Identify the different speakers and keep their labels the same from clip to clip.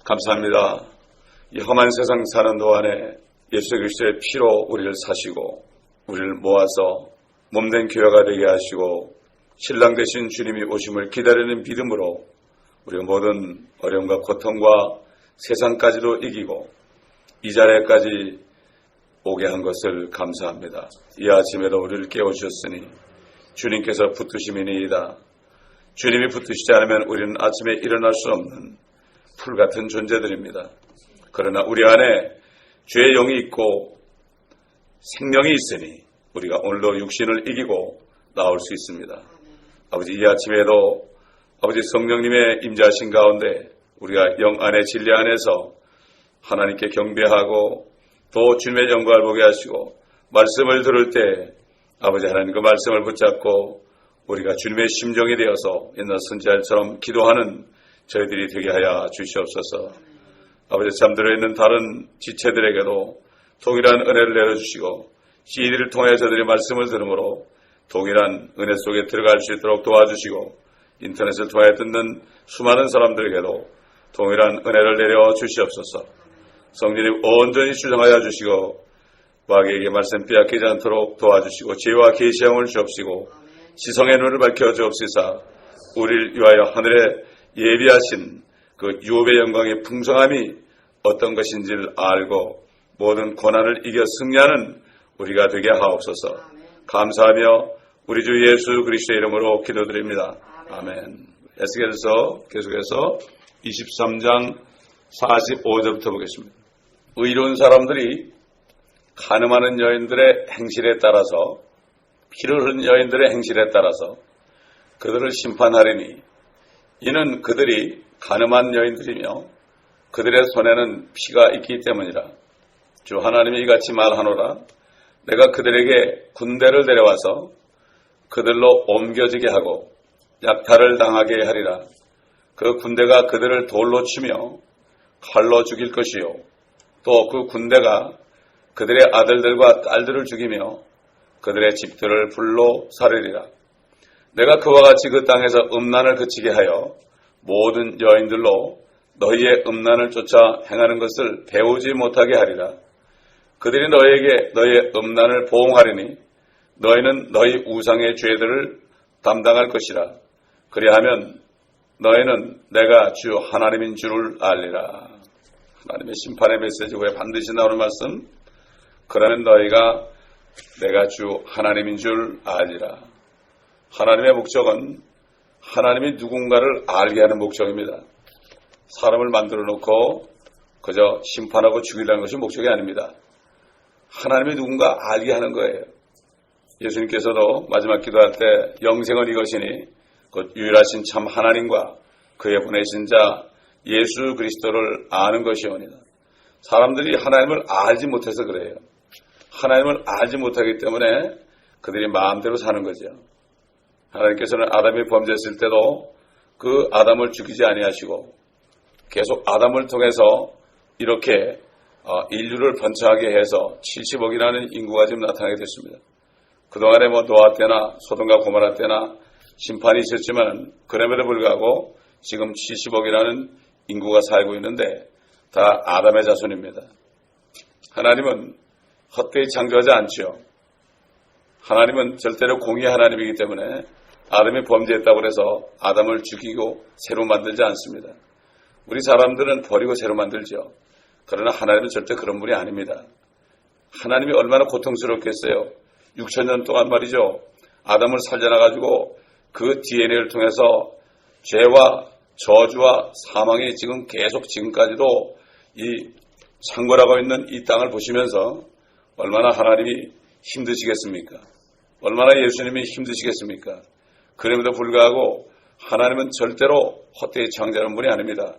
Speaker 1: 감사합니다. 이 험한 세상 사는 동안에 예수 그리스도의 피로 우리를 사시고 우리를 모아서 몸된 교회가 되게 하시고 신랑 되신 주님이 오심을 기다리는 믿음으로 우리가 모든 어려움과 고통과 세상까지도 이기고 이 자리에까지 오게 한 것을 감사합니다. 이 아침에도 우리를 깨워주셨으니 주님께서 붙드심이니이다. 주님이 붙드시지 않으면 우리는 아침에 일어날 수 없는 풀같은 존재들입니다. 그러나 우리 안에 죄의 영이 있고 생명이 있으니 우리가 오늘도 육신을 이기고 나올 수 있습니다. 아버지, 이 아침에도 아버지 성령님의 임재하신 가운데 우리가 영 안에 진리 안에서 하나님께 경배하고 또 주님의 영광을 보게 하시고 말씀을 들을 때 아버지 하나님 그 말씀을 붙잡고 우리가 주님의 심정이 되어서 옛날 선지자처럼 기도하는 저희들이 되게 하여 주시옵소서. 아버지, 잠들어 있는 다른 지체들에게도 동일한 은혜를 내려주시고 CD를 통해 저들이 말씀을 들으므로 동일한 은혜 속에 들어갈 수 있도록 도와주시고 인터넷을 통해 듣는 수많은 사람들에게도 동일한 은혜를 내려 주시옵소서. 성령님 온전히 주장하여 주시고 마귀에게 말씀 빼앗기지 않도록 도와주시고 지혜와 계시함을 주옵시고 지성의 눈을 밝혀 주옵시사 우리를 위하여 하늘에 예비하신 그 유업의 영광의 풍성함이 어떤 것인지를 알고 모든 고난을 이겨 승리하는 우리가 되게 하옵소서. 감사하며 우리 주 예수 그리스도의 이름으로 기도드립니다. 아멘. 에스겔서 계속해서 23장 45절부터 보겠습니다. 의로운 사람들이 간음하는 여인들의 행실에 따라서 피를 흘린 여인들의 행실에 따라서 그들을 심판하리니 이는 그들이 간음한 여인들이며 그들의 손에는 피가 있기 때문이라. 주 하나님이 이같이 말하노라. 내가 그들에게 군대를 데려와서 그들로 옮겨지게 하고 약탈을 당하게 하리라. 그 군대가 그들을 돌로 치며 칼로 죽일 것이요 또 그 군대가 그들의 아들들과 딸들을 죽이며 그들의 집들을 불로 사르리라. 내가 그와 같이 그 땅에서 음란을 그치게 하여 모든 여인들로 너희의 음란을 쫓아 행하는 것을 배우지 못하게 하리라. 그들이 너희에게 너희의 음란을 보응하리니 너희는 너희 우상의 죄들을 담당할 것이라. 그리하면 너희는 내가 주 하나님인 줄을 알리라. 하나님의 심판의 메시지 후에 반드시 나오는 말씀. 그러면 너희가 내가 주 하나님인 줄 알리라. 하나님의 목적은 하나님이 누군가를 알게 하는 목적입니다. 사람을 만들어 놓고 그저 심판하고 죽이려는 것이 목적이 아닙니다. 하나님이 누군가 알게 하는 거예요. 예수님께서도 마지막 기도할 때 영생은 이것이니 곧 유일하신 참 하나님과 그의 보내신 자 예수 그리스도를 아는 것이오니다. 사람들이 하나님을 알지 못해서 그래요. 하나님을 알지 못하기 때문에 그들이 마음대로 사는 거죠. 하나님께서는 아담이 범죄했을 때도 그 아담을 죽이지 아니하시고 계속 아담을 통해서 이렇게 인류를 번창하게 해서 70억이라는 인구가 지금 나타나게 됐습니다. 그동안에 노아 때나 소돔과 고모라 때나 심판이 있었지만 그럼에도 불구하고 지금 70억이라는 인구가 살고 있는데 다 아담의 자손입니다. 하나님은 헛되이 창조하지 않죠. 하나님은 절대로 공의 하나님이기 때문에 아담이 범죄했다고 해서 아담을 죽이고 새로 만들지 않습니다. 우리 사람들은 버리고 새로 만들죠. 그러나 하나님은 절대 그런 분이 아닙니다. 하나님이 얼마나 고통스럽겠어요. 6,000년 동안 말이죠. 아담을 살려놔가지고 그 DNA를 통해서 죄와 저주와 사망이 지금 계속 지금까지도 이 창궐하고 있는 이 땅을 보시면서 얼마나 하나님이 힘드시겠습니까? 얼마나 예수님이 힘드시겠습니까? 그럼에도 불구하고 하나님은 절대로 헛되이 창조하는 분이 아닙니다.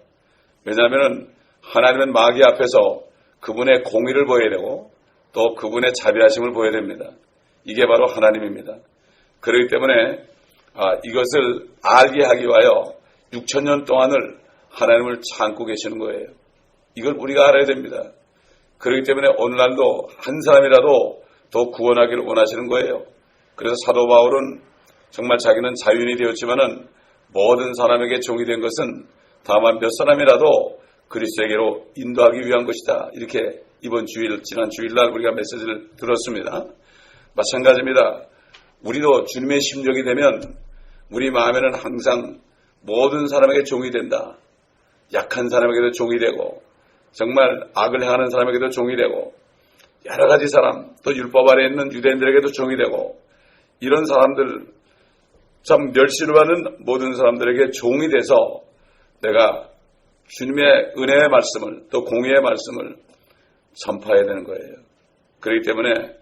Speaker 1: 왜냐하면 하나님은 마귀 앞에서 그분의 공의를 보여야 되고 또 그분의 자비하심을 보여야 됩니다. 이게 바로 하나님입니다. 그렇기 때문에 이것을 알게 하기 위하여 6,000년 동안을 하나님을 참고 계시는 거예요. 이걸 우리가 알아야 됩니다. 그렇기 때문에 오늘날도 한 사람이라도 더 구원하기를 원하시는 거예요. 그래서 사도 바울은 정말 자기는 자유인이 되었지만은 모든 사람에게 종이 된 것은 다만 몇 사람이라도 그리스도에게로 인도하기 위한 것이다. 이렇게 지난 주일날 우리가 메시지를 들었습니다. 마찬가지입니다. 우리도 주님의 심정이 되면 우리 마음에는 항상 모든 사람에게 종이 된다. 약한 사람에게도 종이 되고 정말 악을 행하는 사람에게도 종이 되고 여러 가지 사람, 또 율법 아래에 있는 유대인들에게도 종이 되고 이런 사람들, 참 멸시를 받는 모든 사람들에게 종이 돼서 내가 주님의 은혜의 말씀을 또 공의의 말씀을 전파해야 되는 거예요. 그렇기 때문에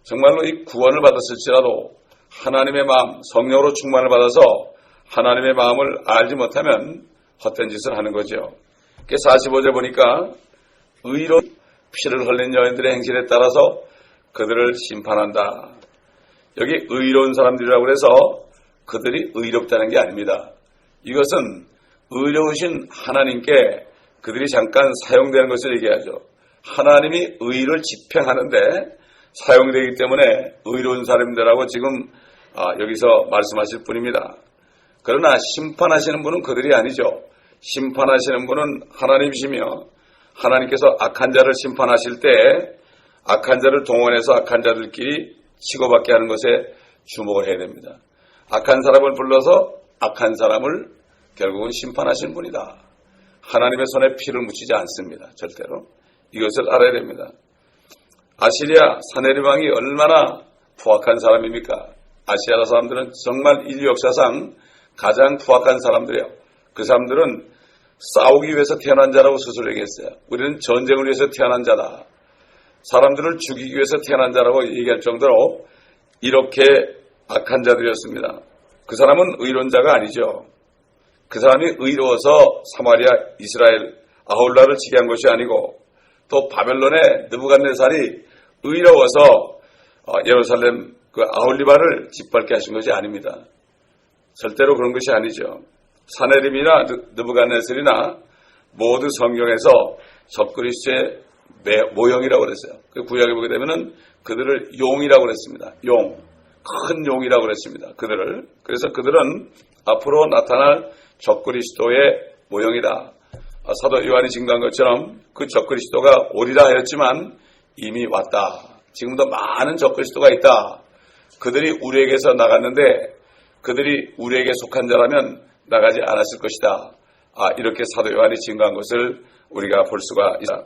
Speaker 1: 정말로 이 구원을 받았을지라도 하나님의 마음, 성령으로 충만을 받아서 하나님의 마음을 알지 못하면 헛된 짓을 하는 거죠. 45절 보니까 의로 피를 흘린 여인들의 행실에 따라서 그들을 심판한다. 여기 의로운 사람들이라고 해서 그들이 의롭다는 게 아닙니다. 이것은 의로우신 하나님께 그들이 잠깐 사용되는 것을 얘기하죠. 하나님이 의를 집행하는데 사용되기 때문에 의로운 사람들하고 지금 여기서 말씀하실 분입니다. 그러나 심판하시는 분은 그들이 아니죠. 심판하시는 분은 하나님이시며 하나님께서 악한 자를 심판하실 때 악한 자를 동원해서 악한 자들끼리 치고받게 하는 것에 주목을 해야 됩니다. 악한 사람을 불러서 악한 사람을 결국은 심판하시는 분이다. 하나님의 손에 피를 묻히지 않습니다. 절대로. 이것을 알아야 됩니다. 아시리아 사네립 왕이 얼마나 부악한 사람입니까? 아시아 사람들은 정말 인류 역사상 가장 부악한 사람들이에요. 그 사람들은 싸우기 위해서 태어난 자라고 스스로 얘기했어요. 우리는 전쟁을 위해서 태어난 자다. 사람들을 죽이기 위해서 태어난 자라고 얘기할 정도로 이렇게 악한 자들이었습니다. 그 사람은 의로운 자가 아니죠. 그 사람이 의로워서 사마리아, 이스라엘, 아홀라를 치게 한 것이 아니고 또 바벨론의 느부갓네살이 의로워서 예루살렘 그 아홀리바를 짓밟게 하신 것이 아닙니다. 절대로 그런 것이 아니죠. 사네립이나 느부갓네살이나 모두 성경에서 적그리스도의 모형이라고 그랬어요. 그 구약에 보게 되면은 그들을 용이라고 그랬습니다. 용, 큰 용이라고 그랬습니다. 그들을. 그래서 그들은 앞으로 나타날 적그리스도의 모형이다. 사도 요한이 증거한 것처럼 그 적그리스도가 오리라 하였지만 이미 왔다. 지금도 많은 적그리스도가 있다. 그들이 우리에게서 나갔는데 그들이 우리에게 속한 자라면 나가지 않았을 것이다. 이렇게 사도 요한이 증거한 것을 우리가 볼 수가 있다.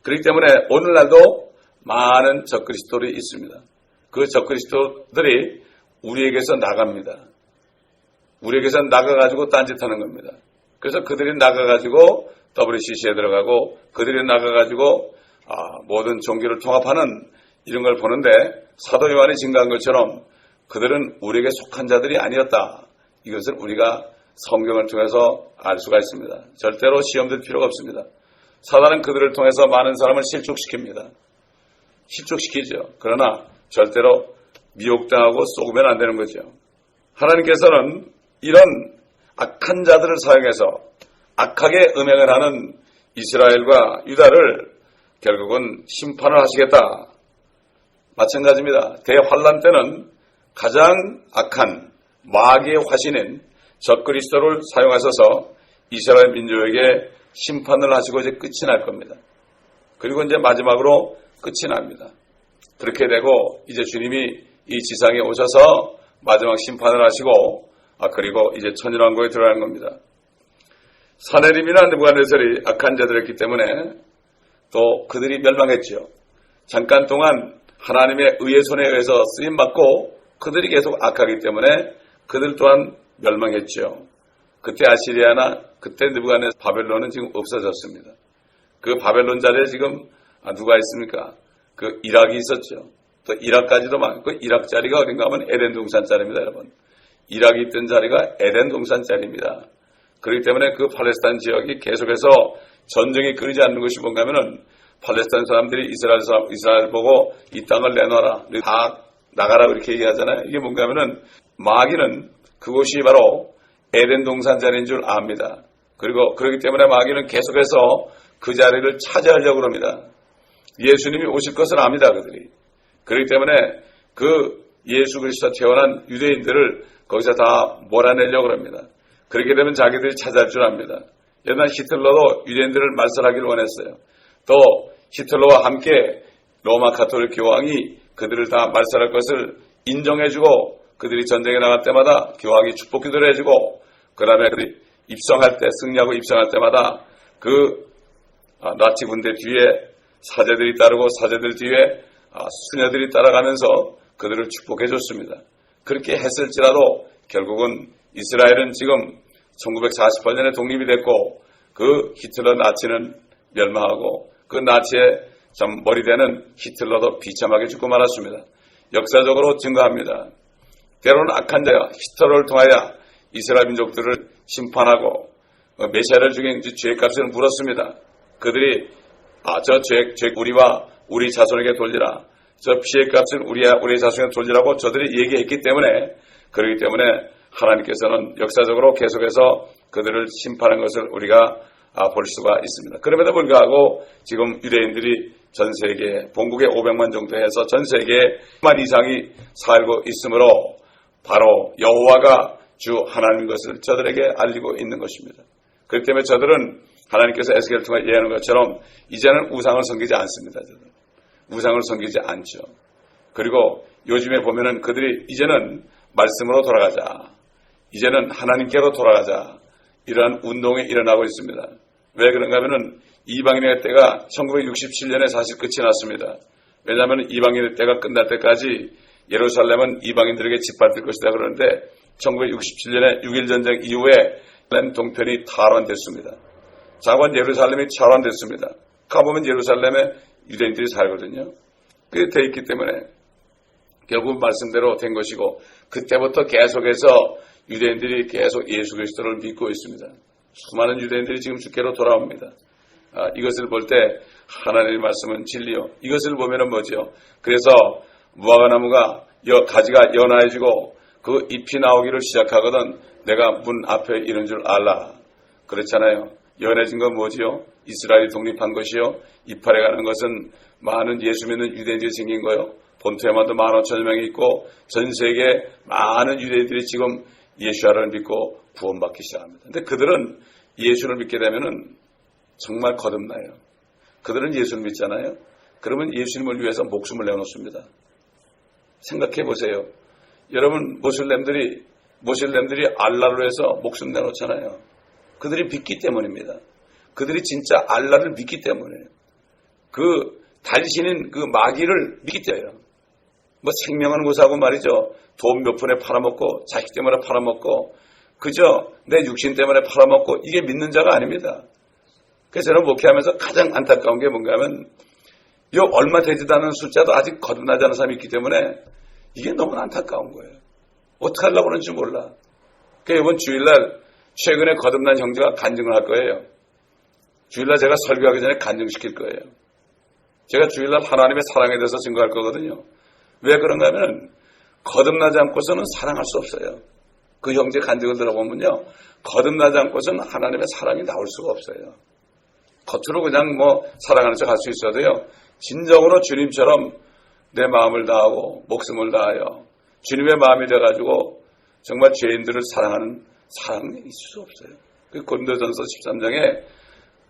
Speaker 1: 그렇기 때문에 오늘날도 많은 적그리스도들이 있습니다. 그 적그리스도들이 우리에게서 나갑니다. 우리에게서 나가가지고 딴짓하는 겁니다. 그래서 그들이 나가가지고 WCC에 들어가고 그들이 나가가지고 모든 종교를 통합하는 이런 걸 보는데 사도 요한이 증거한 것처럼 그들은 우리에게 속한 자들이 아니었다. 이것을 우리가 성경을 통해서 알 수가 있습니다. 절대로 시험 들 필요가 없습니다. 사단은 그들을 통해서 많은 사람을 실족시킵니다. 실족시키죠. 그러나 절대로 미혹당하고 쏘으면 안 되는 거죠. 하나님께서는 이런 악한 자들을 사용해서 악하게 음행을 하는 이스라엘과 유다를 결국은 심판을 하시겠다. 마찬가지입니다. 대환란 때는 가장 악한 마귀의 화신인 적그리스도를 사용하셔서 이스라엘 민족에게 심판을 하시고 이제 끝이 날 겁니다. 그리고 이제 마지막으로 끝이 납니다. 그렇게 되고 이제 주님이 이 지상에 오셔서 마지막 심판을 하시고 그리고 이제 천일왕국에 들어가는 겁니다. 사네립이나 느부갓네살이 악한 자들이었기 때문에 또 그들이 멸망했죠. 잠깐 동안 하나님의 의의 손에 의해서 쓰임받고 그들이 계속 악하기 때문에 그들 또한 멸망했죠. 그때 아시리아나 그때 느부갓네살 바벨론은 지금 없어졌습니다. 그 바벨론 자리에 지금 누가 있습니까? 그 이락이 있었죠. 또 이락까지도 많고 그 이락 자리가 어딘가 하면 에덴 동산 자리입니다, 여러분. 이락이 있던 자리가 에덴 동산 자리입니다. 그렇기 때문에 그 팔레스타인 지역이 계속해서 전쟁이 끊이지 않는 것이 뭔가 하면은 팔레스타인 사람들이 이스라엘 보고 이 땅을 내놔라, 다 나가라 그렇게 얘기하잖아요. 이게 뭔가 하면은 마귀는 그곳이 바로 에덴 동산 자리인 줄 압니다. 그리고 그렇기 때문에 마귀는 계속해서 그 자리를 차지하려고 합니다. 예수님이 오실 것을 압니다, 그들이. 그렇기 때문에 그 예수 그리스도 태어난 유대인들을 거기서 다 몰아내려고 합니다. 그렇게 되면 자기들이 차지할 줄 압니다. 옛날 히틀러도 유대인들을 말살하기를 원했어요. 또 히틀러와 함께 로마 가톨릭 교황이 그들을 다 말살할 것을 인정해주고 그들이 전쟁에 나갈 때마다 교황이 축복 기도를 해주고 그 다음에 그들이 입성할 때 승리하고 입성할 때마다 그 나치 군대 뒤에 사제들이 따르고 사제들 뒤에 수녀들이 따라가면서 그들을 축복해 줬습니다. 그렇게 했을지라도 결국은 이스라엘은 지금 1948년에 독립이 됐고 그 히틀러 나치는 멸망하고 그 나치의 참 머리대는 히틀러도 비참하게 죽고 말았습니다. 역사적으로 증거합니다. 때로는 악한 자야 히틀러를 통하여 이스라엘 민족들을 심판하고 메시아를 죽인 죄값을 물었습니다. 그들이 저 죄 우리와 우리 자손에게 돌리라. 저 피해 값을 우리 자손에게 돌리라고 저들이 얘기했기 때문에 그렇기 때문에 하나님께서는 역사적으로 계속해서 그들을 심판한 것을 우리가 볼 수가 있습니다. 그럼에도 불구하고 지금 유대인들이 전 세계 본국에 500만 정도 해서 전 세계에 1만 이상이 살고 있으므로 바로 여호와가 주 하나님인 것을 저들에게 알리고 있는 것입니다. 그렇기 때문에 저들은 하나님께서 에스겔을 통해 예언한 것처럼 이제는 우상을 섬기지 않습니다. 저들은. 우상을 섬기지 않죠. 그리고 요즘에 보면은 그들이 이제는 말씀으로 돌아가자. 이제는 하나님께로 돌아가자. 이러한 운동이 일어나고 있습니다. 왜 그런가 하면은 이방인의 때가 1967년에 사실 끝이 났습니다. 왜냐하면 이방인의 때가 끝날 때까지 예루살렘은 이방인들에게 짓밟힐 것이다 그러는데 1967년에 6.1 전쟁 이후에 동편이 탈환됐습니다. 자관 예루살렘이 탈환됐습니다. 가보면 예루살렘에 유대인들이 살거든요. 그게 돼 있기 때문에 결국 말씀대로 된 것이고 그때부터 계속해서 유대인들이 계속 예수 그리스도를 믿고 있습니다. 수많은 유대인들이 지금 주께로 돌아옵니다. 이것을 볼 때 하나님의 말씀은 진리요. 이것을 보면은 뭐죠? 그래서 무화과나무가 가지가 연화해지고 그 잎이 나오기를 시작하거든 내가 문 앞에 이런 줄 알라. 그렇잖아요. 연해진 건 뭐지요? 이스라엘이 독립한 것이요. 이파래 가는 것은 많은 예수 믿는 유대인들이 생긴 거요. 본토에만도 15,000명이 있고 전 세계에 많은 유대인들이 지금 예수를 믿고 구원받기 시작합니다. 근데 그들은 예수를 믿게 되면은 정말 거듭나요. 그들은 예수를 믿잖아요. 그러면 예수님을 위해서 목숨을 내놓습니다. 생각해 보세요. 여러분 모슬렘들이 알라를 위해서 목숨 내놓잖아요. 그들이 믿기 때문입니다. 그들이 진짜 알라를 믿기 때문에 그 달신인 그 마귀를 믿기 때문에요. 뭐 생명은 무사하고 말이죠. 돈 몇 푼에 팔아먹고 자식 때문에 팔아먹고 그저 내 육신 때문에 팔아먹고 이게 믿는 자가 아닙니다. 그래서 저는 목회하면서 가장 안타까운 게 뭔가 하면 요 얼마 되지도 않은 숫자도 아직 거듭나지 않은 사람이 있기 때문에 이게 너무 안타까운 거예요. 어떻게 하려고 그러는지 몰라. 그러니까 이번 주일날 최근에 거듭난 형제가 간증을 할 거예요. 주일날 제가 설교하기 전에 간증시킬 거예요. 제가 주일날 하나님의 사랑에 대해서 증거할 거거든요. 왜 그런가 하면 거듭나지 않고서는 사랑할 수 없어요. 그 형제 간증을 들어보면요. 거듭나지 않고서는 하나님의 사랑이 나올 수가 없어요. 겉으로 그냥 뭐 사랑하는 척 할 수 있어도요. 진정으로 주님처럼 내 마음을 다하고 목숨을 다하여 주님의 마음이 돼가지고 정말 죄인들을 사랑하는 사랑이 있을 수 없어요. 그 고린도전서 13장에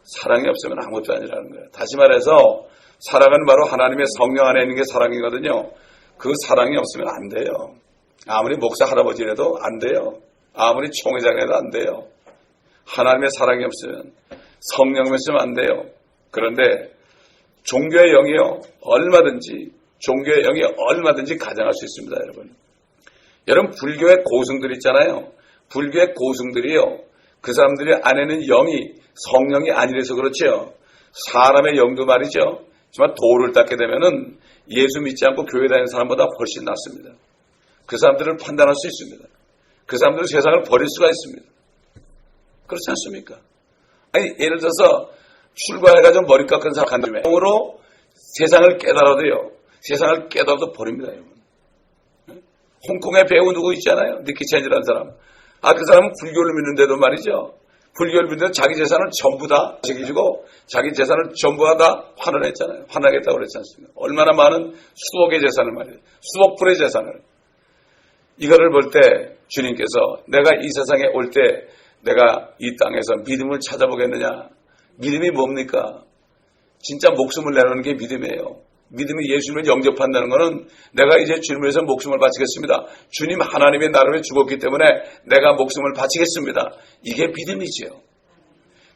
Speaker 1: 사랑이 없으면 아무것도 아니라는 거예요. 다시 말해서 사랑은 바로 하나님의 성령 안에 있는 게 사랑이거든요. 그 사랑이 없으면 안 돼요. 아무리 목사 할아버지라도 안 돼요. 아무리 총회장이라도 안 돼요. 하나님의 사랑이 없으면 성령이 없으면 안 돼요. 그런데 종교의 영이요 종교의 영이 얼마든지 가장할 수 있습니다. 여러분 불교의 고승들 있잖아요. 불교의 고승들이요. 그 사람들이 안에는 영이 성령이 아니라서 그렇죠. 사람의 영도 말이죠. 정말 도를 닦게 되면은 예수 믿지 않고 교회 다니는 사람보다 훨씬 낫습니다. 그 사람들을 판단할 수 있습니다. 그 사람들은 세상을 버릴 수가 있습니다. 그렇지 않습니까? 아니 예를 들어서 출가해가지고 머리 깎은 사람 간주에 영으로 세상을 깨달아도 버립니다. 여러분. 홍콩의 배우 누구 있잖아요. 니키 첸이라는 사람. 그 사람은 불교를 믿는데도 말이죠. 불교를 믿는데 자기 재산을 전부 다 챙기시고 자기 재산을 전부 다 환원했잖아요. 환원하겠다고 그랬지 않습니까? 얼마나 많은 수억의 재산을 말이에요. 수억 불의 재산을. 이거를 볼 때 주님께서 내가 이 세상에 올 때 내가 이 땅에서 믿음을 찾아보겠느냐? 믿음이 뭡니까? 진짜 목숨을 내놓는 게 믿음이에요. 믿음이 예수님을 영접한다는 것은 내가 이제 주님을 위해서 목숨을 바치겠습니다. 주님 하나님의 나를 위해 죽었기 때문에 내가 목숨을 바치겠습니다. 이게 믿음이지요.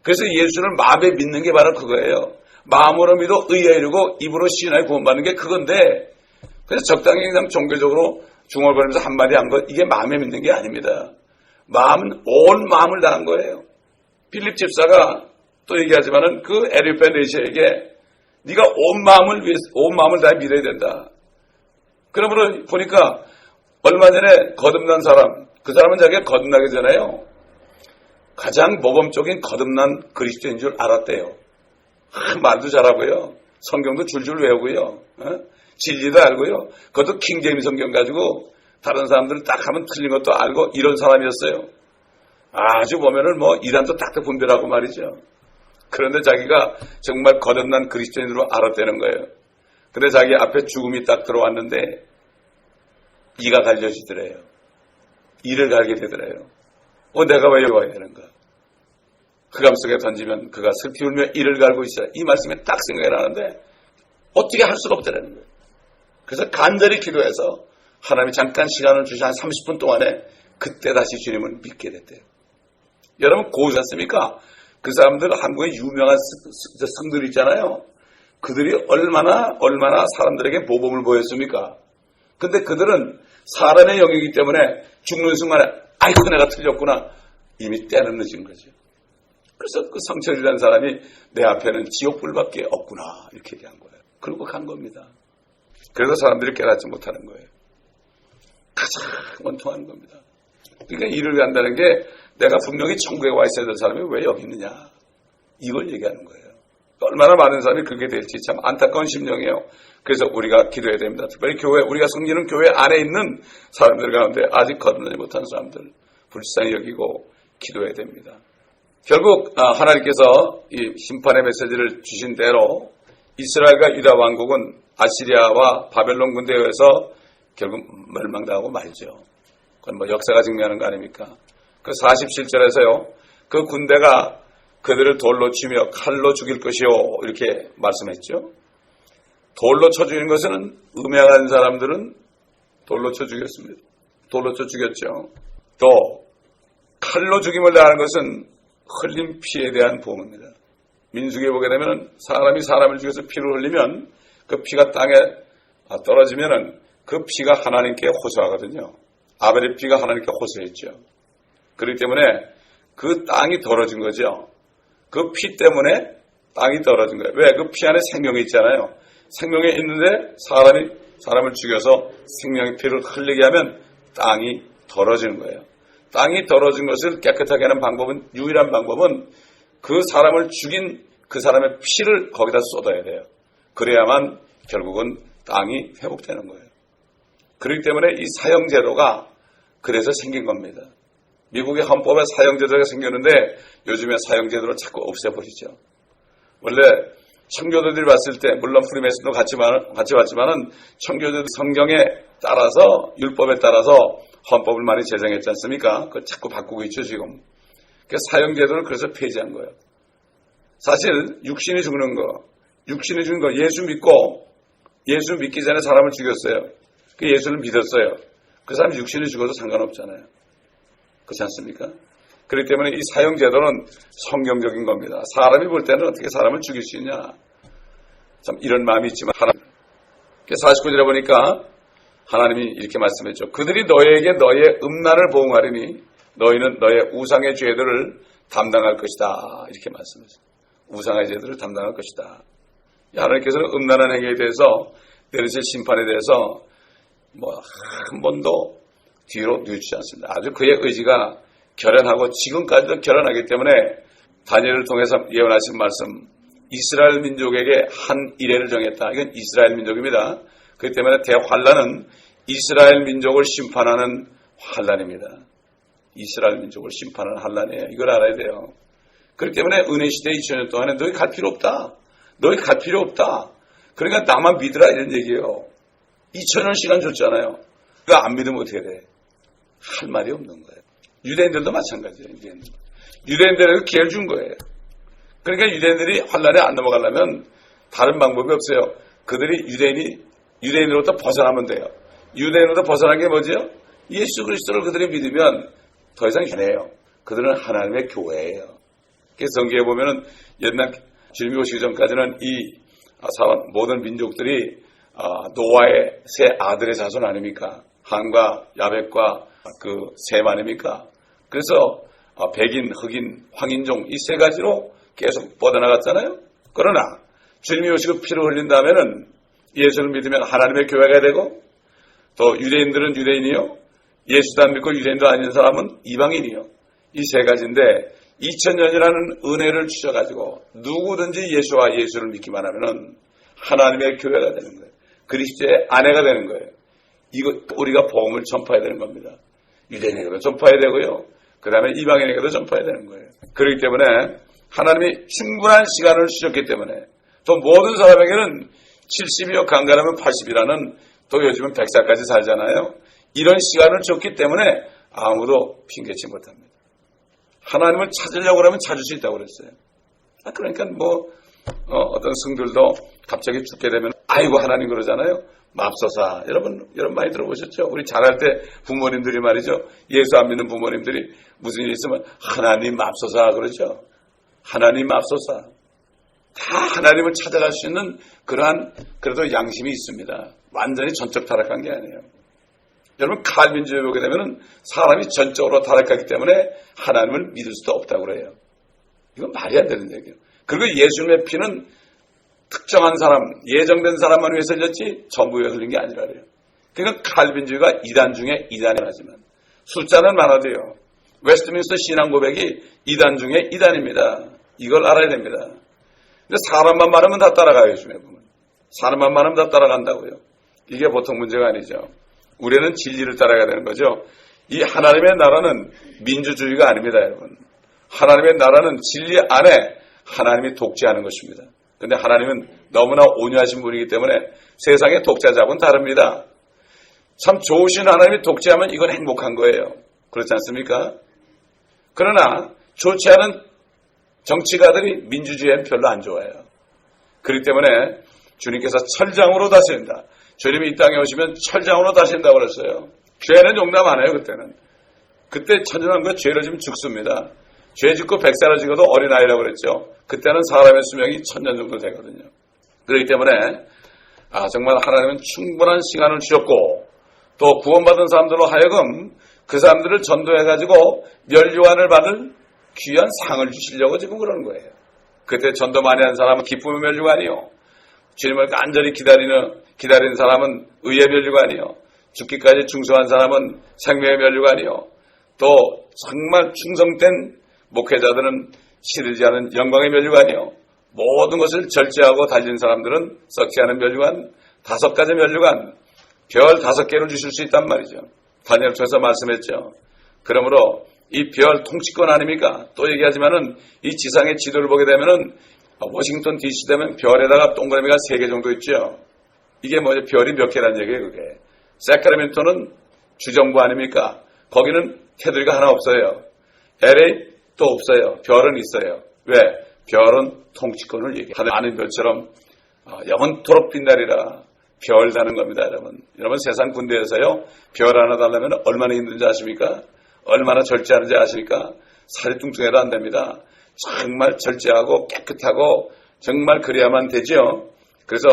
Speaker 1: 그래서 예수를 마음에 믿는 게 바로 그거예요. 마음으로 믿어 의에 이르고 입으로 시인하여 구원받는 게 그건데, 그래서 적당히 그냥 종교적으로 중얼거리면서 한마디 한 것, 이게 마음에 믿는 게 아닙니다. 마음은 온 마음을 다한 거예요. 필립 집사가 또 얘기하지만은 그 에리페 네시에게 네가 온 마음을 다해 믿어야 된다. 그러므로 보니까 얼마 전에 거듭난 사람, 그 사람은 자기가 거듭나기 전에요, 가장 모범적인 거듭난 그리스도인 줄 알았대요. 말도 잘하고요, 성경도 줄줄 외우고요, 진리도 알고요. 그것도 킹제임스 성경 가지고 다른 사람들 딱 하면 틀린 것도 알고 이런 사람이었어요. 아주 보면은 뭐 이란도 딱딱 분별하고 말이죠. 그런데 자기가 정말 거듭난 그리스도인으로 알았다는 거예요. 근데 자기 앞에 죽음이 딱 들어왔는데 이가 갈려지더래요. 이를 갈게 되더래요. 내가 왜 여기 와야 되는가? 흑암 속에 던지면 그가 슬피 울며 이를 갈고 있어요. 이 말씀에 딱 생각이 나는데 어떻게 할 수가 없더라는 거예요. 그래서 간절히 기도해서 하나님이 잠깐 시간을 주시 한 30분 동안에 그때 다시 주님을 믿게 됐대요. 여러분 고우지 않습니까? 그 사람들 한국에 유명한 성들 있잖아요. 그들이 얼마나 사람들에게 모범을 보였습니까? 근데 그들은 사람의 영이기 때문에 죽는 순간에 아이고 내가 틀렸구나. 이미 때는 늦은 거죠. 그래서 그 성철이라는 사람이 내 앞에는 지옥불밖에 없구나 이렇게 얘기한 거예요. 그러고 간 겁니다. 그래서 사람들이 깨닫지 못하는 거예요. 가장 원통한 겁니다. 그러니까 이를 간다는 게 내가 분명히 천국에 와 있어야 될 사람이 왜 여기 있느냐, 이걸 얘기하는 거예요. 얼마나 많은 사람이 그렇게 될지 참 안타까운 심령이에요. 그래서 우리가 기도해야 됩니다. 특별히 교회, 우리가 섬기는 교회 안에 있는 사람들 가운데 아직 거듭나지 못한 사람들 불쌍히 여기고 기도해야 됩니다. 결국 하나님께서 이 심판의 메시지를 주신 대로 이스라엘과 유다 왕국은 아시리아와 바벨론 군대에 의해서 결국 멸망당하고 말죠. 그건 뭐 역사가 증명하는 거 아닙니까? 그 47절에서요, 그 군대가 그들을 돌로 치며 칼로 죽일 것이요 이렇게 말씀했죠. 돌로 쳐 죽이는 것은 음행한 사람들은 돌로 쳐 죽였습니다. 돌로 쳐 죽였죠. 또 칼로 죽임을 당하는 것은 흘린 피에 대한 보응입니다. 민수기에 보게 되면 사람이 사람을 죽여서 피를 흘리면 그 피가 땅에 떨어지면은 그 피가 하나님께 호소하거든요. 아벨의 피가 하나님께 호소했죠. 그렇기 때문에 그 땅이 더러진 거죠. 그 피 때문에 땅이 더러진 거예요. 왜? 그 피 안에 생명이 있잖아요. 생명이 있는데 사람을 죽여서 생명의 피를 흘리게 하면 땅이 더러지는 거예요. 땅이 더러진 것을 깨끗하게 하는 방법은, 유일한 방법은 그 사람을 죽인 그 사람의 피를 거기다 쏟아야 돼요. 그래야만 결국은 땅이 회복되는 거예요. 그렇기 때문에 이 사형제도가 그래서 생긴 겁니다. 미국의 헌법에 사형제도가 생겼는데 요즘에 사형제도를 자꾸 없애버리죠. 원래 청교도들이 봤을 때, 물론 프리메이슨도 같이 봤지만은 청교도들 성경에 따라서, 율법에 따라서 헌법을 많이 제정했지 않습니까? 그걸 자꾸 바꾸고 있죠, 지금. 그 사형제도를 그래서 폐지한 거예요. 사실 육신이 죽는 거, 예수 믿기 전에 사람을 죽였어요. 그 예수를 믿었어요. 그 사람이 육신이 죽어도 상관없잖아요. 그렇지 않습니까? 그렇기 때문에 이 사형제도는 성경적인 겁니다. 사람이 볼 때는 어떻게 사람을 죽일 수 있냐, 참 이런 마음이 있지만, 49절에 보니까 하나님이 이렇게 말씀했죠. 그들이 너에게 너의 음란을 보응하리니 너희는 너의 우상의 죄들을 담당할 것이다. 이렇게 말씀했어요. 우상의 죄들을 담당할 것이다. 하나님께서는 음란한 행위에 대해서 내리실 심판에 대해서 한 번도 뒤로 뉘우치지 않습니다. 아주 그의 의지가 결연하고 지금까지도 결연하기 때문에 다니엘을 통해서 예언하신 말씀, 이스라엘 민족에게 한 이래를 정했다. 이건 이스라엘 민족입니다. 그렇기 때문에 대환란은 이스라엘 민족을 심판하는 환란입니다. 이스라엘 민족을 심판하는 환란이에요. 이걸 알아야 돼요. 그렇기 때문에 은혜 시대 2000년 동안에 너희 갈 필요 없다. 너희 갈 필요 없다. 그러니까 나만 믿으라 이런 얘기예요. 2000년 시간 줬잖아요. 그거 안 믿으면 어떻게 돼? 할 말이 없는 거예요. 유대인들도 마찬가지예요. 유대인들. 유대인들에게 기회를 준 거예요. 그러니까 유대인들이 환란에 안 넘어가려면 다른 방법이 없어요. 그들이 유대인으로부터 벗어나면 돼요. 유대인으로부터 벗어난 게 뭐지요? 예수 그리스도를 그들이 믿으면 더 이상 해내요. 그들은 하나님의 교회예요. 그래서 성경에 보면은 옛날 주님이 오시기 전까지는 이 모든 민족들이 노아의 세 아들의 자손 아닙니까? 함과 야벳과 그 셈 아닙니까? 그래서 백인, 흑인, 황인종 이 세 가지로 계속 뻗어나갔잖아요. 그러나 주님이 오시고 피를 흘린 다음에는 예수를 믿으면 하나님의 교회가 되고 또 유대인들은 유대인이요. 예수도 안 믿고 유대인도 아닌 사람은 이방인이요. 이 세 가지인데 2000년이라는 은혜를 주셔가지고 누구든지 예수와 예수를 믿기만 하면은 하나님의 교회가 되는 거예요. 그리스도의 아내가 되는 거예요. 이거 우리가 복음을 전파해야 되는 겁니다. 유대인에게도 전파해야 되고요. 그 다음에 이방인에게도 전파해야 되는 거예요. 그렇기 때문에 하나님이 충분한 시간을 주셨기 때문에 또 모든 사람에게는 70이요 강간하면 80이라는 또 요즘은 100살까지 살잖아요. 이런 시간을 줬기 때문에 아무도 핑계치 못합니다. 하나님을 찾으려고 하면 찾을 수 있다고 그랬어요. 그러니까 어떤 성들도 갑자기 죽게 되면 아이고 하나님 그러잖아요. 맙소사. 여러분 많이 들어보셨죠? 우리 자랄 때 부모님들이 말이죠. 예수 안 믿는 부모님들이 무슨 일이 있으면 하나님 맙소사 그러죠. 하나님 맙소사. 다 하나님을 찾아갈 수 있는 그러한 그래도 양심이 있습니다. 완전히 전적 타락한 게 아니에요. 여러분 칼빈주의에 보게 되면 사람이 전적으로 타락하기 때문에 하나님을 믿을 수도 없다고 그래요. 이건 말이 안 되는 얘기예요. 그리고 예수님의 피는 특정한 사람, 예정된 사람만 위해서 흘렸지 전부 위해 흘린 게 아니라 그래요. 그러니까 칼빈주의가 이단 중에 이단이라지만 숫자는 많아도요. 웨스트민스터 신앙 고백이 이단 중에 이단입니다. 이걸 알아야 됩니다. 근데 사람만 많으면 다 따라가요. 요즘에 보면. 사람만 많으면 다 따라간다고요. 이게 보통 문제가 아니죠. 우리는 진리를 따라가야 되는 거죠. 이 하나님의 나라는 민주주의가 아닙니다. 여러분. 하나님의 나라는 진리 안에 하나님이 독재하는 것입니다. 그런데 하나님은 너무나 온유하신 분이기 때문에 세상의 독자자하고는 다릅니다. 참 좋으신 하나님이 독재하면 이건 행복한 거예요. 그렇지 않습니까? 그러나 좋지 않은 정치가들이 민주주의에는 별로 안 좋아요. 그렇기 때문에 주님께서 철장으로 다스린다. 주님이 이 땅에 오시면 철장으로 다스린다고 그랬어요. 죄는 용납 안 해요. 그때 천연한거 죄를 지면 죽습니다. 죄 짓고 100살을 죽어도 어린아이라고 그랬죠. 그때는 사람의 수명이 1000년 정도 되거든요. 그렇기 때문에 정말 하나님은 충분한 시간을 주셨고 또 구원받은 사람들로 하여금 그 사람들을 전도해가지고 멸류관을 받을 귀한 상을 주시려고 지금 그러는 거예요. 그때 전도 많이 한 사람은 기쁨의 멸류관이요. 주님을 간절히 기다리는 사람은 의의 멸류관이요. 죽기까지 충성한 사람은 생명의 멸류관이요. 또 정말 충성된 목회자들은 시들지 않은 영광의 멸류관이요. 모든 것을 절제하고 달린 사람들은 썩지 않은 멸류관, 5가지 멸류관, 별 5개를 주실 수 있단 말이죠. 다니엘 통해서 말씀했죠. 그러므로 이 별 통치권 아닙니까? 또 얘기하지만은 이 지상의 지도를 보게 되면은 워싱턴 DC 되면 별에다가 동그라미가 3개 정도 있죠. 이게 뭐죠? 별이 몇 개란 얘기예요, 그게. 세크라멘토는 주정부 아닙니까? 거기는 테두리가 하나 없어요. LA 또 없어요. 별은 있어요. 왜? 별은 통치권을 얘기해요. 아는 별처럼 영원토록 빛나리라. 별 다는 겁니다, 여러분. 여러분 세상 군대에서요. 별 하나 달라면 얼마나 힘든지 아십니까? 얼마나 절제하는지 아십니까? 살이 뚱뚱해도 안 됩니다. 정말 절제하고 깨끗하고 정말 그래야만 되죠. 그래서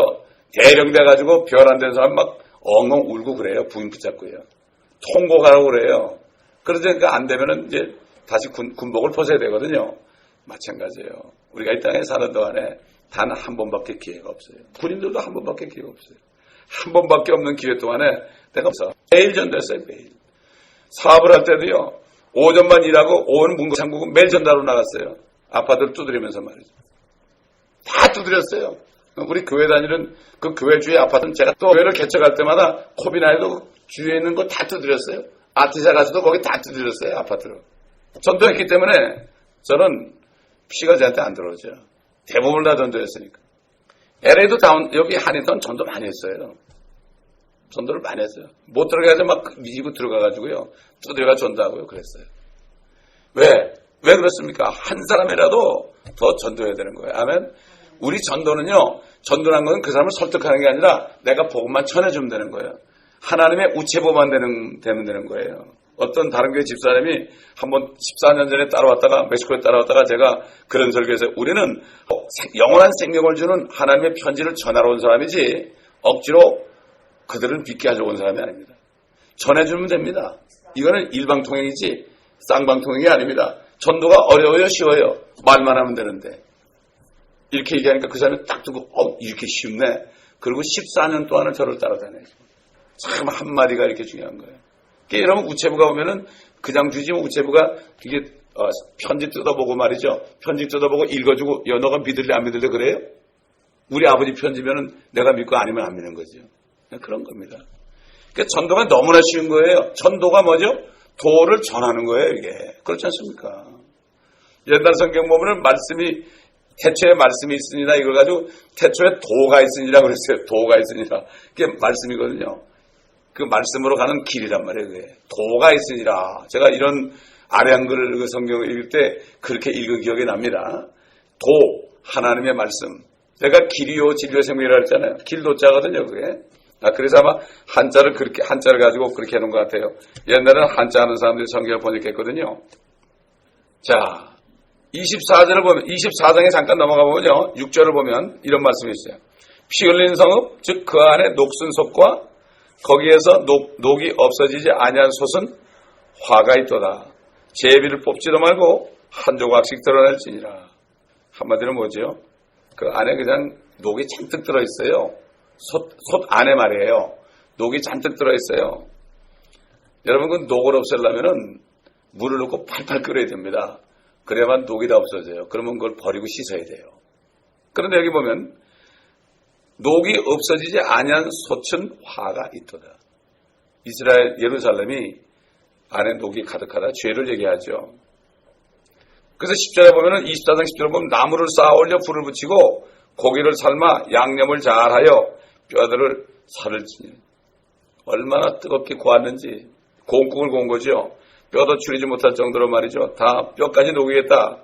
Speaker 1: 대령돼가지고 별 안 되는 사람 막 엉엉 울고 그래요. 부인 붙잡고요. 통곡하라고 그래요. 그러니까 안 되면은 이제 다시 군복을 벗어야 되거든요. 마찬가지예요. 우리가 이 땅에 사는 동안에 단 한 번밖에 기회가 없어요. 군인들도 한 번밖에 기회가 없어요. 한 번밖에 없는 기회 동안에 내가 없어. 매일 전도했어요. 매일. 사업을 할 때도요. 오전만 일하고 오후는 문고 잠그고 매일 전달로 나갔어요. 아파트를 두드리면서 말이죠. 다 두드렸어요. 우리 교회 다니는 그 교회 주위의 아파트는 제가 또 교회를 개척할 때마다 코비나에도 주위에 있는 거 다 두드렸어요. 아티사 가서도 거기 다 두드렸어요. 아파트로. 전도했기 때문에 저는 피가 저한테 안 들어오죠. 대부분 다 전도했으니까. LA도 여기 한인턴 전도 많이 했어요. 전도를 많이 했어요. 못 들어가서 막 미지고 들어가가지고요. 두드려가 전도하고요. 그랬어요. 왜? 왜 그렇습니까? 한 사람이라도 더 전도해야 되는 거예요. 아멘. 우리 전도는요, 전도란 건 그 사람을 설득하는 게 아니라 내가 복음만 전해주면 되는 거예요. 하나님의 우체보만 되면 되는 거예요. 어떤 다른 교회 집사람이 한번 14년 전에 따라왔다가 멕시코에 따라왔다가 제가 그런 설교에서 우리는 영원한 생명을 주는 하나님의 편지를 전하러 온 사람이지 억지로 그들은 믿게 하려고 온 사람이 아닙니다. 전해주면 됩니다. 이거는 일방통행이지 쌍방통행이 아닙니다. 전도가 어려워요, 쉬워요? 말만 하면 되는데. 이렇게 얘기하니까 그 사람이 딱 두고 이렇게 쉽네. 그리고 14년 동안은 저를 따라다녀요. 참 한마디가 이렇게 중요한 거예요. 그러니까 여러분 우체부가 오면은 그냥 주지 우체부가 이게 편지 뜯어보고 말이죠. 편지 뜯어보고 읽어주고 너가 믿을래 안 믿을래 그래요? 우리 아버지 편지면은 내가 믿고 아니면 안 믿는 거죠. 그런 겁니다. 그러니까 전도가 너무나 쉬운 거예요. 전도가 뭐죠? 도를 전하는 거예요, 이게. 그렇지 않습니까? 옛날 성경 보면은 말씀이 태초에 말씀이 있으니라 이걸 가지고 태초에 도가 있으니라 그랬어요. 도가 있으니라. 그게 말씀이거든요. 그 말씀으로 가는 길이란 말이에요. 그게. 도가 있으니라. 제가 이런 아량글 그 성경을 읽을 때 그렇게 읽은 기억이 납니다. 도, 하나님의 말씀. 내가 길이요 진리요 생명이라 했잖아요. 길도자거든요, 그게. 그래서 아마 한자를 가지고 그렇게 해놓은 것 같아요. 옛날에는 한자 하는 사람들이 성경을 번역했거든요. 자, 24절을 보면, 24장에 잠깐 넘어가 보면요. 6절을 보면 이런 말씀이 있어요. 피 흘린 성읍, 즉 그 안에 녹슨 솥과 거기에서 녹이 없어지지 아니한 솥은 화가 있도다. 제비를 뽑지도 말고 한 조각씩 드러낼지니라. 한마디로 뭐죠? 그 안에 그냥 녹이 잔뜩 들어있어요. 솥 안에 말이에요. 녹이 잔뜩 들어있어요. 여러분 그 녹을 없애려면은 물을 넣고 팔팔 끓여야 됩니다. 그래야만 녹이 다 없어져요. 그러면 그걸 버리고 씻어야 돼요. 그런데 여기 보면 녹이 없어지지 아니한 솥은 화가 있도다. 이스라엘 예루살렘이 안에 녹이 가득하다. 죄를 얘기하죠. 그래서 10절에 보면은 24장 10절에 보면 나무를 쌓아 올려 불을 붙이고 고기를 삶아 양념을 잘하여 뼈들을 살을 지니 얼마나 뜨겁게 구웠는지 곰국을 구운 거죠. 뼈도 추리지 못할 정도로 말이죠. 다 뼈까지 녹이겠다.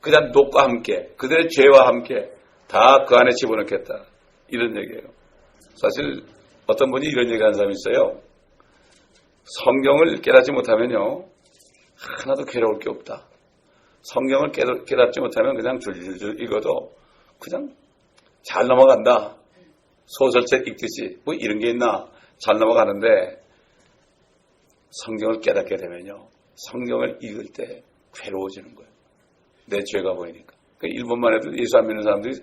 Speaker 1: 그냥 녹과 함께 그들의 죄와 함께 다 그 안에 집어넣겠다. 이런 얘기예요. 사실 어떤 분이 이런 얘기하는 사람이 있어요. 성경을 깨닫지 못하면요. 하나도 괴로울 게 없다. 성경을 깨닫지 못하면 그냥 줄줄줄 읽어도 그냥 잘 넘어간다. 소설책 읽듯이 뭐 이런 게 있나 잘 넘어가는데 성경을 깨닫게 되면요. 성경을 읽을 때 괴로워지는 거예요. 내 죄가 보이니까. 그 일본만 해도 예수 안 믿는 사람들이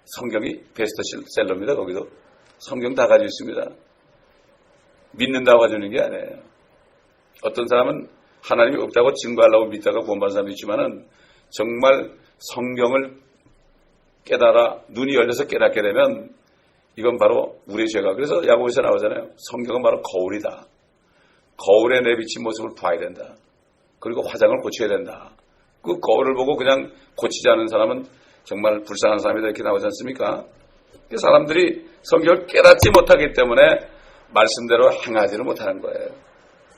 Speaker 1: 성경이 베스트셀러입니다. 거기도. 성경 다 가지고 있습니다. 믿는다고 가지는 게 아니에요. 어떤 사람은 하나님이 없다고 증거하려고 믿다가 구원받은 사람도 있지만은 정말 성경을 깨달아 눈이 열려서 깨닫게 되면 이건 바로 우리의 죄가. 그래서 야고보에서 나오잖아요. 성경은 바로 거울이다. 거울에 내 비친 모습을 봐야 된다. 그리고 화장을 고쳐야 된다. 그 거울을 보고 그냥 고치지 않은 사람은 정말 불쌍한 사람이다 이렇게 나오지 않습니까? 사람들이 성경을 깨닫지 못하기 때문에 말씀대로 행하지를 못하는 거예요.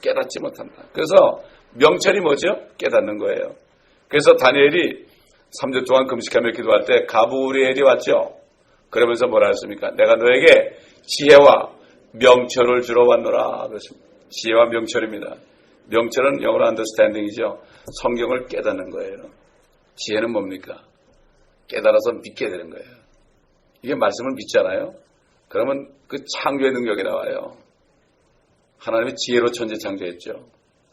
Speaker 1: 깨닫지 못한다. 그래서 명철이 뭐죠? 깨닫는 거예요. 그래서 다니엘이 3주 동안 금식하며 기도할 때 가브리엘이 왔죠. 그러면서 뭐라 했습니까? 내가 너에게 지혜와 명철을 주러 왔노라. 그렇습니다. 지혜와 명철입니다. 명철은 영어로 understanding이죠. 성경을 깨닫는 거예요. 지혜는 뭡니까? 깨달아서 믿게 되는 거예요. 이게 말씀을 믿잖아요. 그러면 그 창조의 능력이 나와요. 하나님이 지혜로 천지 창조했죠.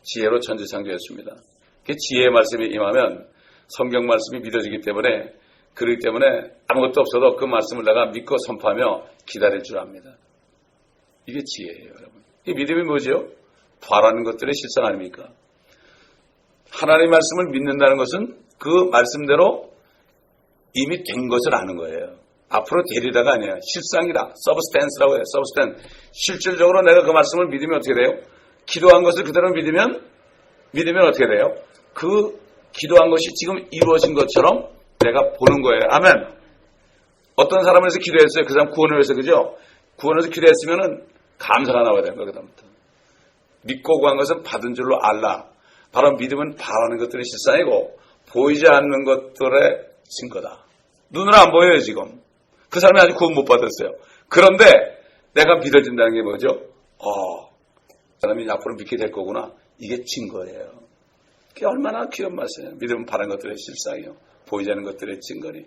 Speaker 1: 지혜로 천지 창조했습니다. 그 지혜의 말씀이 임하면 성경 말씀이 믿어지기 때문에 그렇기 때문에 아무것도 없어도 그 말씀을 내가 믿고 선포하며 기다릴 줄 압니다. 이게 지혜예요, 여러분. 이 믿음이 뭐죠? 바라는 것들의 실상 아닙니까? 하나님의 말씀을 믿는다는 것은 그 말씀대로 이미 된 것을 아는 거예요. 앞으로 되리다가 아니에요. 실상이다. 서브스탠스라고 해요. 서브스탠스. 실질적으로 내가 그 말씀을 믿으면 어떻게 돼요? 기도한 것을 그대로 믿으면 어떻게 돼요? 그 기도한 것이 지금 이루어진 것처럼 내가 보는 거예요. 아멘. 어떤 사람을 위해서 기도했어요. 그 사람 구원을 위해서, 그죠? 구원을 위해서 기도했으면은 감사가 나와야 되는 거예요. 그다음부터. 믿고 구한 것은 받은 줄로 알라. 바로 믿음은 바라는 것들의 실상이고 보이지 않는 것들의 증거다. 눈으로 안 보여요 지금. 그 사람이 아직 구원 못 받았어요. 그런데 내가 믿어진다는 게 뭐죠? 그 사람이 앞으로 믿게 될 거구나. 이게 증거예요. 그게 얼마나 귀한 말씀이에요. 믿음은 바라는 것들의 실상이요 보이지 않는 것들의 증거니.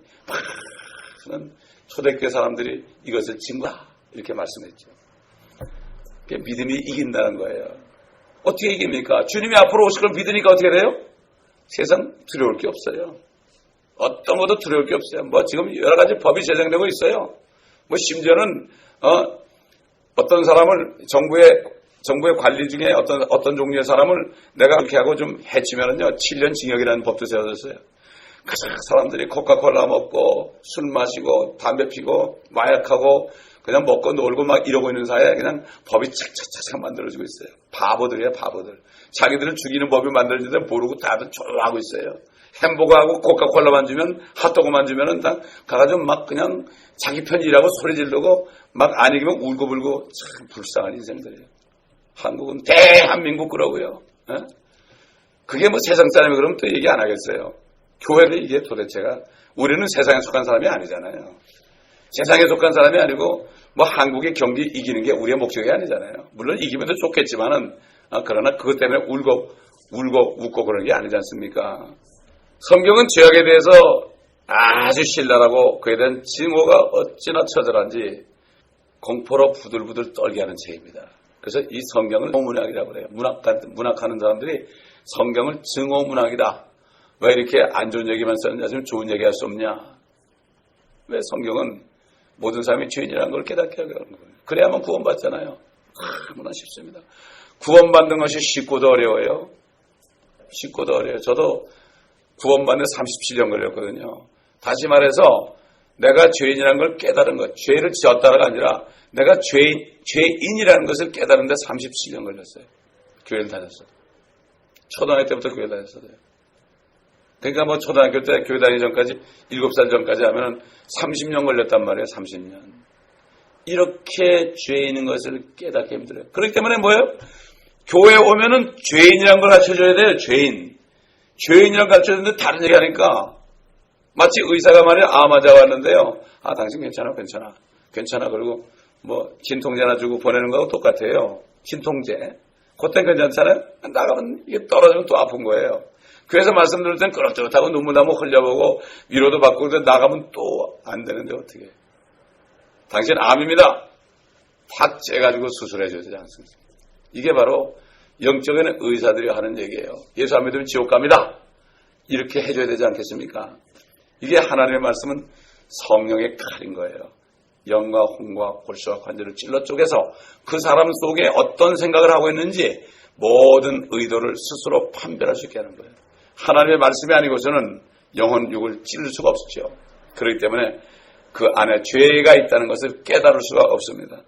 Speaker 1: 저는 초대교회 사람들이 이것을 증거다 이렇게 말씀했죠. 믿음이 이긴다는 거예요. 어떻게 이깁니까? 주님이 앞으로 오실 걸 믿으니까 어떻게 돼요? 세상 두려울 게 없어요. 어떤 것도 두려울 게 없어요. 뭐 지금 여러 가지 법이 제정되고 있어요. 뭐 심지어는 어떤 사람을 정부의 관리 중에 어떤 종류의 사람을 내가 그렇게 하고 좀 해치면은요 7년 징역이라는 법도 세워졌어요. 그 사람들이 코카콜라 먹고 술 마시고 담배 피고 마약하고 그냥 먹고 놀고 막 이러고 있는 사이에 그냥 법이 착착착 만들어지고 있어요. 바보들이에요, 바보들. 자기들을 죽이는 법이 만들어지는데 모르고 다들 조용하고 있어요. 햄버거하고 코카콜라만 주면 핫도그만 주면은 다 가가지고 막 그냥 자기 편이라고 소리 지르고 막 안 이기면 울고불고 참 불쌍한 인생들이에요. 한국은 대한민국 그러고요. 에? 그게 뭐 세상 사람이 그러면 또 얘기 안 하겠어요. 교회를 이게 도대체가 우리는 세상에 속한 사람이 아니잖아요. 세상에 속한 사람이 아니고 뭐 한국의 경기 이기는 게 우리의 목적이 아니잖아요. 물론 이기면 더 좋겠지만은 그러나 그것 때문에 울고 웃고 그러는 게 아니지 않습니까? 성경은 죄악에 대해서 아주 신랄하고 그에 대한 징후가 어찌나 처절한지 공포로 부들부들 떨게 하는 책입니다. 그래서 이 성경을 증오문학이라고 그래요. 문학하는 사람들이 성경을 증오문학이다. 왜 이렇게 안 좋은 얘기만 썼냐? 좀 좋은 얘기 할 수 없냐? 왜 성경은 모든 사람이 죄인이라는 걸 깨닫게 하는 거예요. 그래야만 구원받잖아요. 너무나 쉽습니다. 구원받는 것이 쉽고도 어려워요. 쉽고도 어려워요. 저도 구원받는 37년 걸렸거든요. 다시 말해서 내가 죄인이라는 걸 깨달은 것, 죄를 지었다가 아니라 내가 죄인이라는 것을 깨달은데 37년 걸렸어요. 교회를 다녔어요. 초등학교 때부터 교회 다녔어요. 그러니까 뭐 초등학교 때 교회 다니기 전까지 7살 전까지 하면 30년 걸렸단 말이에요. 30년. 이렇게 죄인인 것을 깨닫게 힘들어요. 그렇기 때문에 뭐예요? 교회에 오면은 죄인이라는 걸 가르쳐줘야 돼요. 죄인이라는 걸 가르쳐줬는데 다른 얘기 하니까 마치 의사가 말이에요. 암 환자가 왔는데요. 당신 괜찮아. 그리고 뭐 진통제 하나 주고 보내는 거하고 똑같아요. 진통제. 그땐 괜찮잖아요. 나가면 이게 떨어지면 또 아픈 거예요. 그래서 말씀드릴 땐 그렇다고 눈물 나면 흘려보고 위로도 받고 나가면 또 안 되는데 어떻게. 당신 암입니다. 팍 째가지고 수술해줘야 되지 않습니까? 이게 바로 영적인 의사들이 하는 얘기예요. 예수 안 믿으면 지옥 갑니다. 이렇게 해줘야 되지 않겠습니까? 이게 하나님의 말씀은 성령의 칼인 거예요. 영과 혼과 골수와 관절을 찔러 쪼개서 그 사람 속에 어떤 생각을 하고 있는지 모든 의도를 스스로 판별할 수 있게 하는 거예요. 하나님의 말씀이 아니고서는 영혼 육을 찌를 수가 없죠. 그렇기 때문에 그 안에 죄가 있다는 것을 깨달을 수가 없습니다.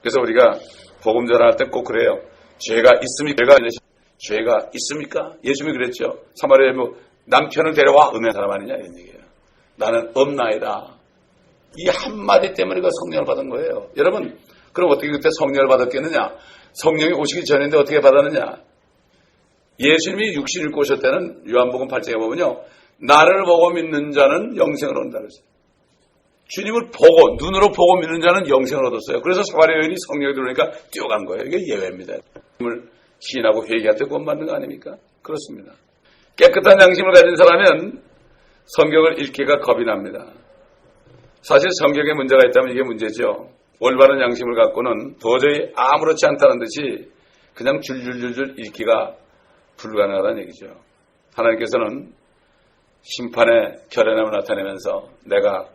Speaker 1: 그래서 우리가 복음 전할 때 꼭 그래요. 죄가 있습니까? 예수님이 그랬죠. 사마리아에 뭐 남편을 데려와 음행 사람 아니냐 이런 얘기예요. 나는 없나이다. 이 한마디 때문에 그 성령을 받은 거예요. 여러분 그럼 어떻게 그때 성령을 받았겠느냐? 성령이 오시기 전인데 어떻게 받았느냐? 예수님이 육신을 입고 오실 때는 요한복음 8장에 보면요. 나를 보고 믿는 자는 영생을 얻는다 그랬어요. 주님을 보고 눈으로 보고 믿는 자는 영생을 얻었어요. 그래서 사마리아 여인이 성령이 들어오니까 뛰어간 거예요. 이게 예외입니다. 주님을 시인하고 회개할 때 구원받는 거 아닙니까? 그렇습니다. 깨끗한 양심을 가진 사람은 성경을 읽기가 겁이 납니다. 사실 성경에 문제가 있다면 이게 문제죠. 올바른 양심을 갖고는 도저히 아무렇지 않다는 듯이 그냥 줄줄줄줄 읽기가 불가능하다는 얘기죠. 하나님께서는 심판의 결연함을 나타내면서 내가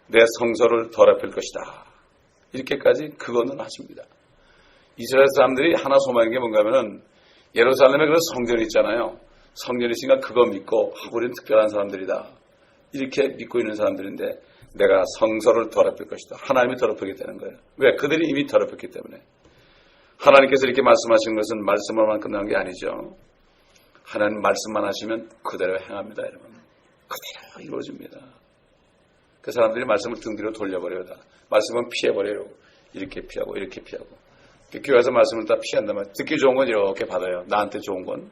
Speaker 1: 내 성소를 더럽힐 것이다. 이렇게까지 그거는 하십니다. 이스라엘 사람들이 하나 소망인 게 뭔가 하면은 예루살렘에 그런 성전이 있잖아요. 성전이 있으니까 그거 믿고 우리는 특별한 사람들이다. 이렇게 믿고 있는 사람들인데 내가 성소를 더럽힐 것이다. 하나님이 더럽히겠다는 거예요. 왜? 그들이 이미 더럽혔기 때문에. 하나님께서 이렇게 말씀하신 것은 말씀으로만 끝난 게 아니죠. 하나님 말씀만 하시면 그대로 행합니다. 여러분. 그대로 이루어집니다. 그 사람들이 말씀을 등 뒤로 돌려버려요. 다. 말씀은 피해버려요. 이렇게 피하고 이렇게 피하고. 교회에서 말씀을 다 피한단 말이에요. 듣기 좋은 건 이렇게 받아요. 나한테 좋은 건.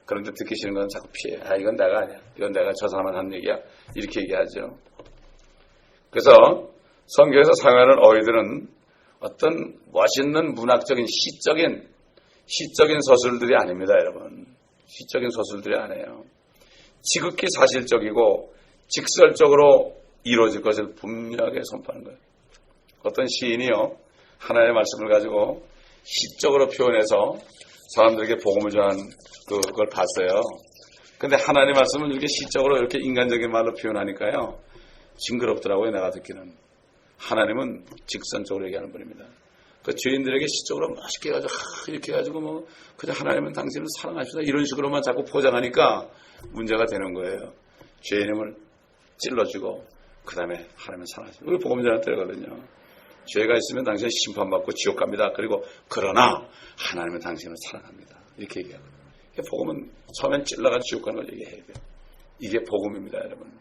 Speaker 1: 그런데 듣기 싫은 건 자꾸 피해. 아, 이건 내가 아니야. 이건 내가 저 사람한테 한 얘기야. 이렇게 얘기하죠. 그래서 성경에서 사용하는 어휘들은 어떤 멋있는 문학적인 시적인 서술들이 아닙니다, 여러분. 시적인 서술들이 아니에요. 지극히 사실적이고 직설적으로 이루어질 것을 분명하게 선포하는 거예요. 어떤 시인이요, 하나님의 말씀을 가지고 시적으로 표현해서 사람들에게 복음을 전하는 그걸 봤어요. 근데 하나님의 말씀을 이렇게 시적으로 이렇게 인간적인 말로 표현하니까요, 징그럽더라고요, 내가 듣기는. 하나님은 직선적으로 얘기하는 분입니다. 그 죄인들에게 시적으로 멋있게 해가지고, 이렇게 해가지고, 그냥 하나님은 당신을 사랑하시다, 이런 식으로만 자꾸 포장하니까 문제가 되는 거예요. 죄인임을 찔러주고, 그 다음에 하나님은 사랑하시다. 우리 복음 전할 때거든요. 죄가 있으면 당신은 심판받고 지옥 갑니다. 그리고, 그러나, 하나님은 당신을 사랑합니다. 이렇게 얘기하거든요. 복음은 처음엔 찔러가지고 지옥 가는 걸 얘기해야 돼요. 이게 복음입니다, 여러분.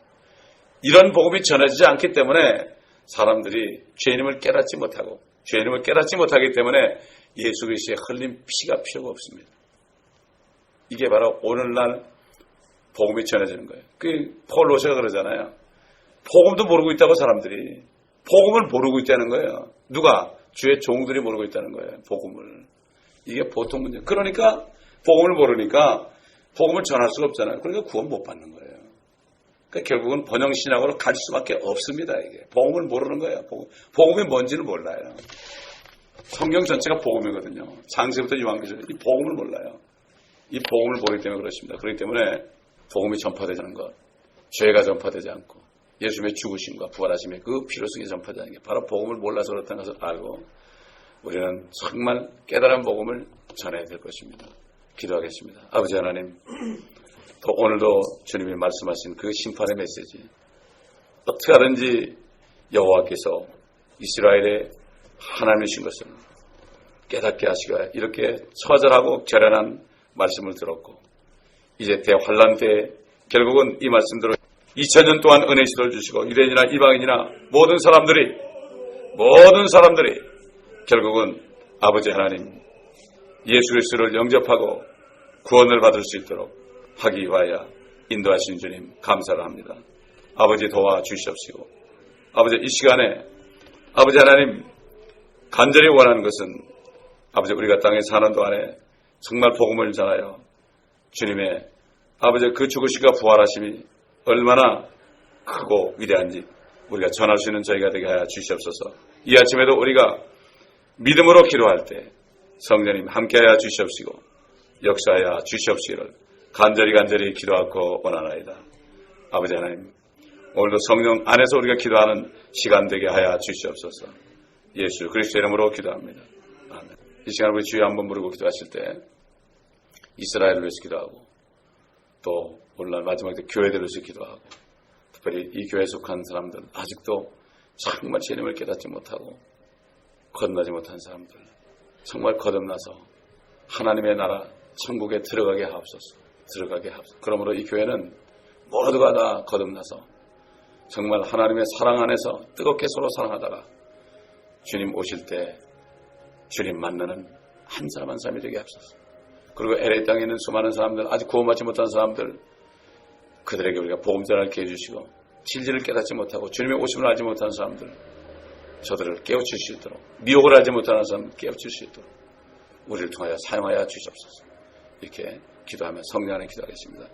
Speaker 1: 이런 복음이 전해지지 않기 때문에 사람들이 죄인임을 깨닫지 못하기 때문에 예수 그리스도의 흘린 피가 필요가 없습니다. 이게 바로 오늘날 복음이 전해지는 거예요. 폴 로시가 그러잖아요. 복음도 모르고 있다고 사람들이. 복음을 모르고 있다는 거예요. 누가? 주의 종들이 모르고 있다는 거예요. 복음을. 이게 보통 문제. 그러니까 복음을 모르니까 복음을 전할 수가 없잖아요. 그러니까 구원 못 받는 거예요. 그러니까 결국은 번영신학으로 갈 수밖에 없습니다. 이게 복음을 모르는 거예요. 복음이 뭔지를 몰라요. 성경 전체가 복음이거든요. 창세부터 요한계시까지 이 복음을 몰라요. 이 복음을 모르기 때문에 그렇습니다. 그렇기 때문에 복음이 전파되지 않는 것, 죄가 전파되지 않고 예수님의 죽으심과 부활하심의 그 피로성이 전파되지 않는 게 바로 복음을 몰라서 그렇다는 것을 알고 우리는 정말 깨달은 복음을 전해야 될 것입니다. 기도하겠습니다. 아버지 하나님, 또 오늘도 주님이 말씀하신 그 심판의 메시지, 어떻게 하든지 여호와께서 이스라엘의 하나님이신 것을 깨닫게 하시고 이렇게 처절하고 결연한 말씀을 들었고, 이제 대환란 때에 결국은 이 말씀대로 2000년 동안 은혜 시도를 주시고 유대인이나 이방인이나 모든 사람들이 결국은 아버지 하나님 예수 그리스도를 영접하고 구원을 받을 수 있도록 하기 위하여 인도하신 주님 감사를 합니다. 아버지 도와주시옵시고, 아버지 이 시간에 아버지 하나님 간절히 원하는 것은 아버지 우리가 땅에 사는 동안에 정말 복음을 전하여 주님의 아버지 그 죽으시고 부활하심이 얼마나 크고 위대한지 우리가 전할 수 있는 저희가 되게 하여 주시옵소서. 이 아침에도 우리가 믿음으로 기도할 때 성령님 함께하여 주시옵시고 역사하여 주시옵시기를 간절히 기도하고 원하나이다. 아버지 하나님, 오늘도 성령 안에서 우리가 기도하는 시간 되게 하여 주시옵소서. 예수 그리스도의 이름으로 기도합니다. 아멘. 이 시간 우리 주여 한번 부르고 기도하실 때 이스라엘을 위해서 기도하고 또 오늘날 마지막 때 교회들을 위해서 기도하고, 특별히 이 교회에 속한 사람들, 아직도 정말 주님을 깨닫지 못하고 거듭나지 못한 사람들, 정말 거듭나서 하나님의 나라 천국에 들어가게 하옵소서. 그러므로 이 교회는 모두가 다 거듭나서 정말 하나님의 사랑 안에서 뜨겁게 서로 사랑하다가 주님 오실 때 주님 만나는 한 사람 한 사람이 되게 하옵소서. 그리고 LA 땅에 있는 수많은 사람들, 아직 구원받지 못한 사람들, 그들에게 우리가 복음 전하게 해주시고 진리를 깨닫지 못하고 주님의 오심을 알지 못하는 사람들, 저들을 깨우칠 수 있도록, 미혹을 알지 못하는 사람을 깨우칠 수 있도록 우리를 통하여 사용하여 주시옵소서. 이렇게 기도하며 성령 안에 기도하겠습니다.